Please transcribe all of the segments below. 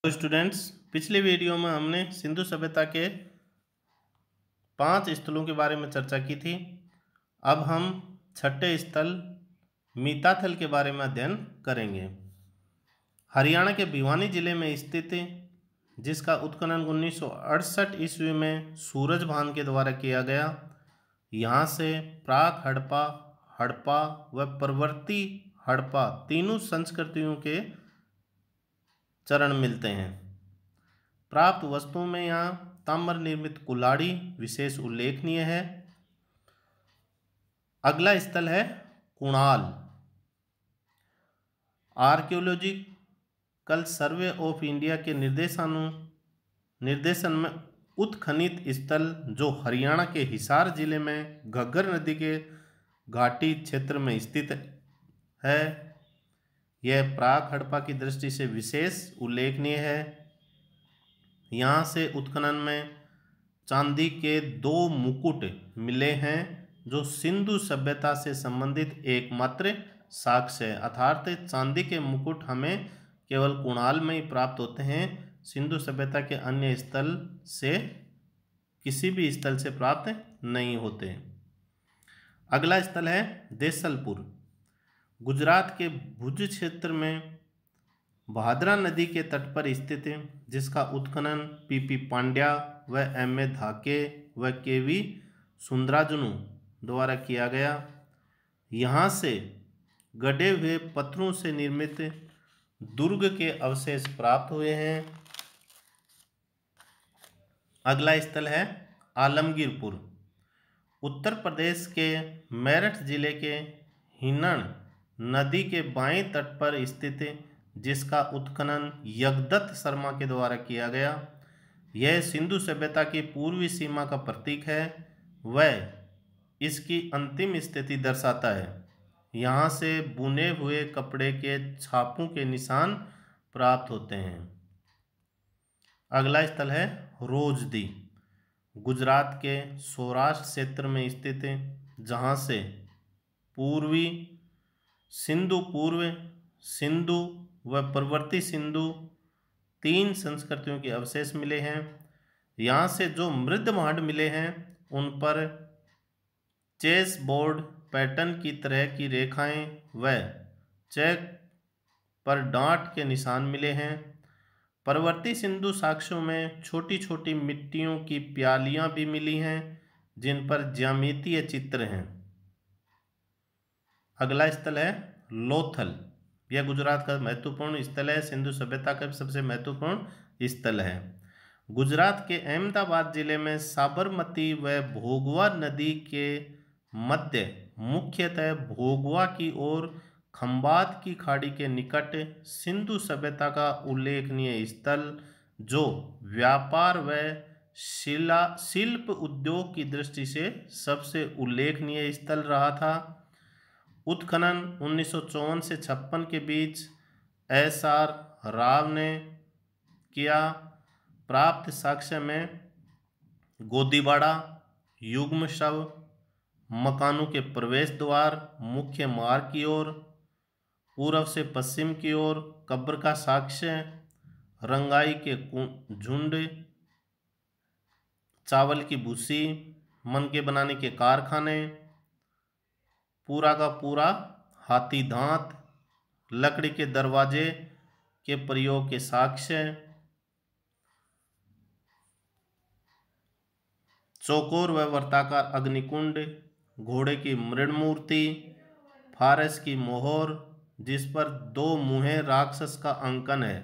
तो स्टूडेंट्स, पिछले वीडियो में हमने सिंधु सभ्यता के 5 स्थलों के बारे में चर्चा की थी। अब हम छठे स्थल मीताथल के बारे में अध्ययन करेंगे। हरियाणा के भिवानी जिले में स्थित, जिसका उत्खनन 1968 ईस्वी में सूरजभान के द्वारा किया गया। यहाँ से प्राक हड़प्पा, हड़प्पा व परवर्ती हड़प्पा तीनों संस्कृतियों के चरण मिलते हैं। प्राप्त वस्तुओं में यहाँ ताम्र निर्मित कुल्हाड़ी विशेष उल्लेखनीय है। अगला स्थल है Kunal. Archaeological survey of India के निर्देशन में उत्खनित स्थल, जो हरियाणा के हिसार जिले में घग्गर नदी के घाटी क्षेत्र में स्थित है, यह प्राक हड़प्पा की दृष्टि से विशेष उल्लेखनीय है। यहाँ से उत्खनन में चांदी के 2 मुकुट मिले हैं, जो सिंधु सभ्यता से संबंधित एकमात्र साक्ष्य है। अर्थात चांदी के मुकुट हमें केवल कुणाल में ही प्राप्त होते हैं, सिंधु सभ्यता के अन्य स्थल से किसी भी स्थल से प्राप्त नहीं होते। अगला स्थल है देसलपुर। गुजरात के भुज क्षेत्र में भादरा नदी के तट पर स्थित है, जिसका उत्खनन पीपी पांड्या व एम.ए. धाके व के.वी. सुंदराजुनु द्वारा किया गया। यहाँ से गढ़े हुए पत्थरों से निर्मित दुर्ग के अवशेष प्राप्त हुए हैं। अगला स्थल है आलमगीरपुर। उत्तर प्रदेश के मेरठ जिले के हिन्नन नदी के बाएं तट पर स्थित, जिसका उत्खनन यज्ञदत्त शर्मा के द्वारा किया गया। यह सिंधु सभ्यता की पूर्वी सीमा का प्रतीक है व इसकी अंतिम स्थिति दर्शाता है। यहाँ से बुने हुए कपड़े के छापों के निशान प्राप्त होते हैं। अगला स्थल है रोजदी। गुजरात के सौराष्ट्र क्षेत्र में स्थित है, जहाँ से पूर्वी सिंधु, पूर्व सिंधु व परवर्ती सिंधु 3 संस्कृतियों के अवशेष मिले हैं। यहाँ से जो मृद भांड मिले हैं, उन पर चेस बोर्ड पैटर्न की तरह की रेखाएं व चेक पर डांट के निशान मिले हैं। परवर्ती सिंधु साक्ष्यों में छोटी छोटी मिट्टियों की प्यालियां भी मिली हैं, जिन पर ज्यामितीय चित्र हैं। अगला स्थल है लोथल। यह गुजरात का महत्वपूर्ण स्थल है, सिंधु सभ्यता का सबसे महत्वपूर्ण स्थल है। गुजरात के अहमदाबाद जिले में साबरमती व भोगवा नदी के मध्य, मुख्यतः भोगवा की ओर खंबात की खाड़ी के निकट सिंधु सभ्यता का उल्लेखनीय स्थल, जो व्यापार व शिल्प उद्योग की दृष्टि से सबसे उल्लेखनीय स्थल रहा था। उत्खनन 1954 से 56 के बीच एस.आर. राव ने किया। प्राप्त साक्ष्य में गोदीबाड़ा, युग्म शव, मकानों के प्रवेश द्वार, मुख्य मार्ग की ओर, पूर्व से पश्चिम की ओर कब्र का साक्ष्य, रंगाई के झुंड, चावल की भूसी, मनके बनाने के कारखाने, पूरा का पूरा हाथी दांत, लकड़ी के दरवाजे के प्रयोग के साक्ष्य, चौकोर व वर्ताकार अग्निकुंड, घोड़े की मृण मूर्ति, फारस की मोहर जिस पर 2 मुँहे राक्षस का अंकन है,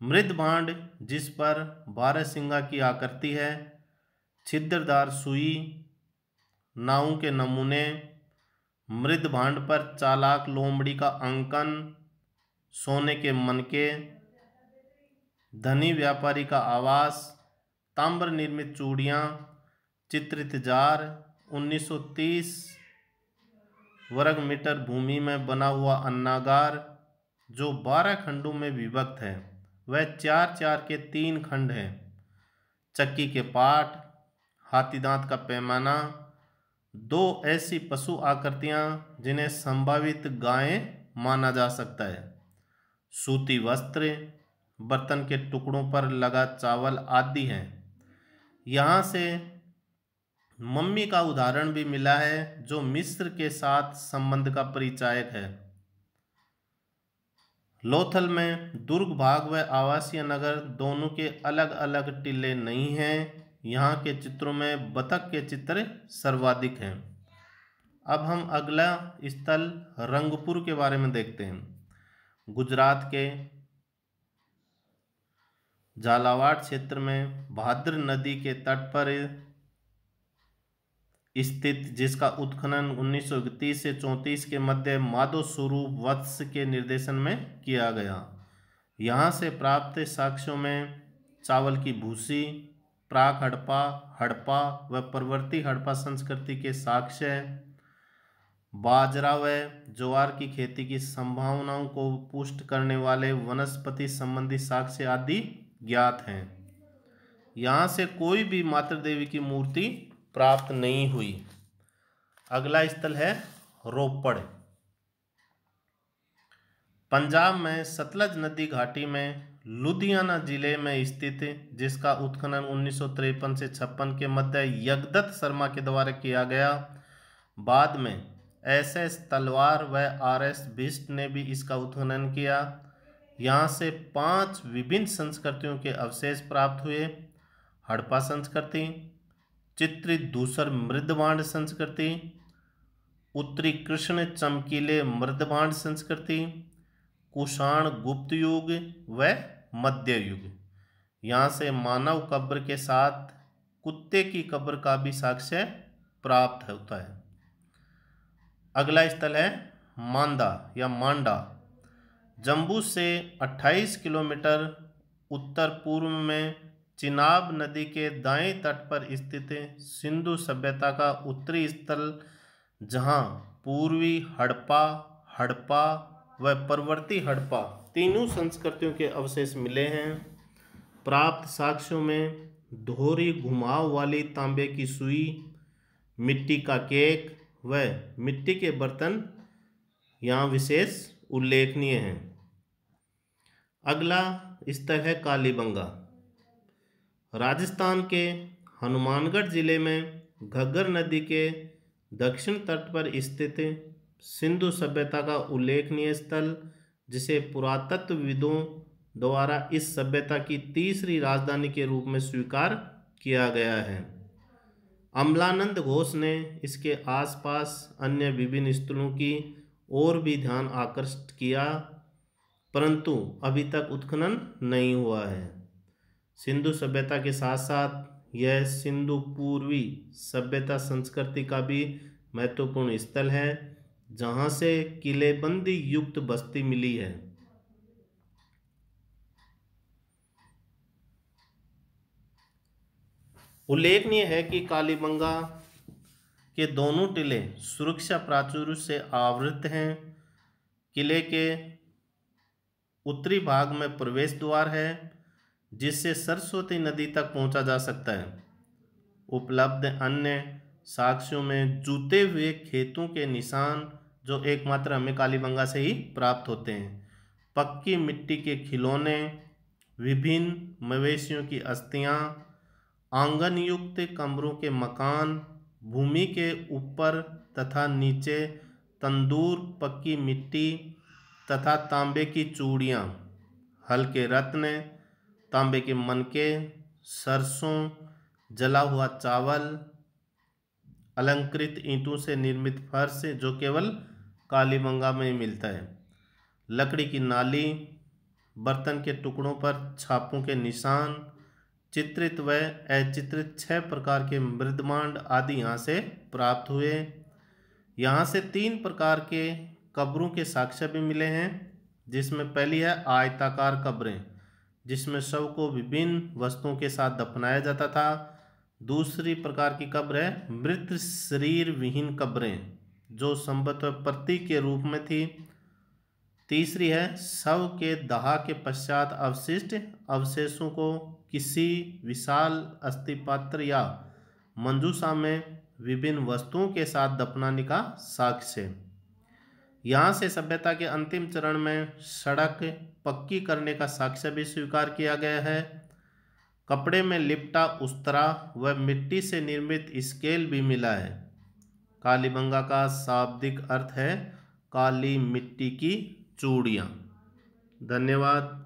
मृद भांड जिस पर बारहसिंगा की आकृति है, छिद्रदार सुई, नावों के नमूने, मृद भांड पर चालाक लोमड़ी का अंकन, सोने के मनके, धनी व्यापारी का आवास, ताम्र निर्मित चूड़ियाँ, चित्रित जार, 1930 वर्ग मीटर भूमि में बना हुआ अन्नागार, जो 12 खंडों में विभक्त है, वह 4-4 के 3 खंड हैं, चक्की के पाट, हाथी दांत का पैमाना, 2 ऐसी पशु आकृतियां जिन्हें संभावित गायें माना जा सकता है, सूती वस्त्र, बर्तन के टुकड़ों पर लगा चावल आदि हैं। यहाँ से मम्मी का उदाहरण भी मिला है जो मिस्र के साथ संबंध का परिचायक है। लोथल में दुर्ग भाग व आवासीय नगर दोनों के अलग अलग टीले नहीं हैं। यहाँ के चित्रों में बतख के चित्र सर्वाधिक हैं। अब हम अगला स्थल रंगपुर के बारे में देखते हैं। गुजरात के झालावाड़ क्षेत्र में भाद्र नदी के तट पर स्थित, जिसका उत्खनन 1931 से 34 के मध्य माधव स्वरूप वत्स के निर्देशन में किया गया। यहाँ से प्राप्त साक्ष्यों में चावल की भूसी, प्राक हड़प्पा, हड़प्पा व परवर्ती हड़प्पा संस्कृति के साक्ष्य, बाजरा व ज्वार की खेती की संभावनाओं को पुष्ट करने वाले वनस्पति संबंधी साक्ष्य आदि ज्ञात हैं। यहाँ से कोई भी मातृ देवी की मूर्ति प्राप्त नहीं हुई। अगला स्थल है रोपड़। पंजाब में सतलज नदी घाटी में लुधियाना जिले में स्थित, जिसका उत्खनन 1953 से 56 के मध्य यगदत्त शर्मा के द्वारा किया गया। बाद में SS तलवार व RS बिष्ट ने भी इसका उत्खनन किया। यहाँ से 5 विभिन्न संस्कृतियों के अवशेष प्राप्त हुए। हड़प्पा संस्कृति, चित्रित धूसर मृदभांड संस्कृति, उत्तरी कृष्ण चमकीले मृदभांड संस्कृति, कुषाण गुप्त युग व मध्य युग। यहाँ से मानव कब्र के साथ कुत्ते की कब्र का भी साक्ष्य प्राप्त होता है। अगला स्थल है मांदा या मांडा। जम्बू से 28 किलोमीटर उत्तर पूर्व में चिनाब नदी के दाएं तट पर स्थित सिंधु सभ्यता का उत्तरी स्थल, जहां पूर्वी हड़प्पा, हड़प्पा व परवर्ती हड़प्पा तीनों संस्कृतियों के अवशेष मिले हैं। प्राप्त साक्ष्यों में दोहरी घुमाव वाली तांबे की सुई, मिट्टी का केक व मिट्टी के बर्तन यहाँ विशेष उल्लेखनीय हैं। अगला स्थल है कालीबंगा। राजस्थान के हनुमानगढ़ जिले में घग्गर नदी के दक्षिण तट पर स्थित सिंधु सभ्यता का उल्लेखनीय स्थल, जिसे पुरातत्वविदों द्वारा इस सभ्यता की तीसरी राजधानी के रूप में स्वीकार किया गया है। अमलानंद घोष ने इसके आसपास अन्य विभिन्न स्थलों की ओर भी ध्यान आकर्षित किया, परंतु अभी तक उत्खनन नहीं हुआ है। सिंधु सभ्यता के साथ साथ यह सिंधु पूर्वी सभ्यता संस्कृति का भी महत्वपूर्ण स्थल है, जहां से किलेबंदी युक्त बस्ती मिली है। उल्लेखनीय है कि कालीबंगा के दोनों टीले सुरक्षा प्राचीरों से आवृत हैं। किले के उत्तरी भाग में प्रवेश द्वार है, जिससे सरस्वती नदी तक पहुंचा जा सकता है। उपलब्ध अन्य साक्ष्यों में जूते हुए खेतों के निशान, जो एकमात्र हमें कालीबंगा से ही प्राप्त होते हैं, पक्की मिट्टी के खिलौने, विभिन्न मवेशियों की अस्थियां, आंगन युक्त कमरों के मकान, भूमि के ऊपर तथा नीचे तंदूर, पक्की मिट्टी तथा तांबे की चूड़ियाँ, हल्के रत्न, तांबे के मनके, सरसों, जला हुआ चावल, अलंकृत ईंटों से निर्मित फर्श जो केवल कालीबंगा में मिलता है, लकड़ी की नाली, बर्तन के टुकड़ों पर छापों के निशान, चित्रित व अचित्रित 6 प्रकार के मृदभांड आदि यहाँ से प्राप्त हुए। यहाँ से 3 प्रकार के कब्रों के साक्ष्य भी मिले हैं, जिसमें पहली है आयताकार कब्रें, जिसमें शव को विभिन्न वस्तुओं के साथ दफनाया जाता था। दूसरी प्रकार की कब्र है मृत शरीर विहीन कब्रें, जो संभवतः प्रतीक के रूप में थी। तीसरी है शव के दाह के पश्चात अवशिष्ट अवशेषों को किसी विशाल अस्थिपात्र या मंजूषा में विभिन्न वस्तुओं के साथ दफनाने का साक्ष्य। यहाँ से सभ्यता के अंतिम चरण में सड़क पक्की करने का साक्ष्य भी स्वीकार किया गया है। कपड़े में लिपटा उस्तरा व मिट्टी से निर्मित स्केल भी मिला है। कालीबंगा का शाब्दिक अर्थ है काली मिट्टी की चूड़ियाँ। धन्यवाद।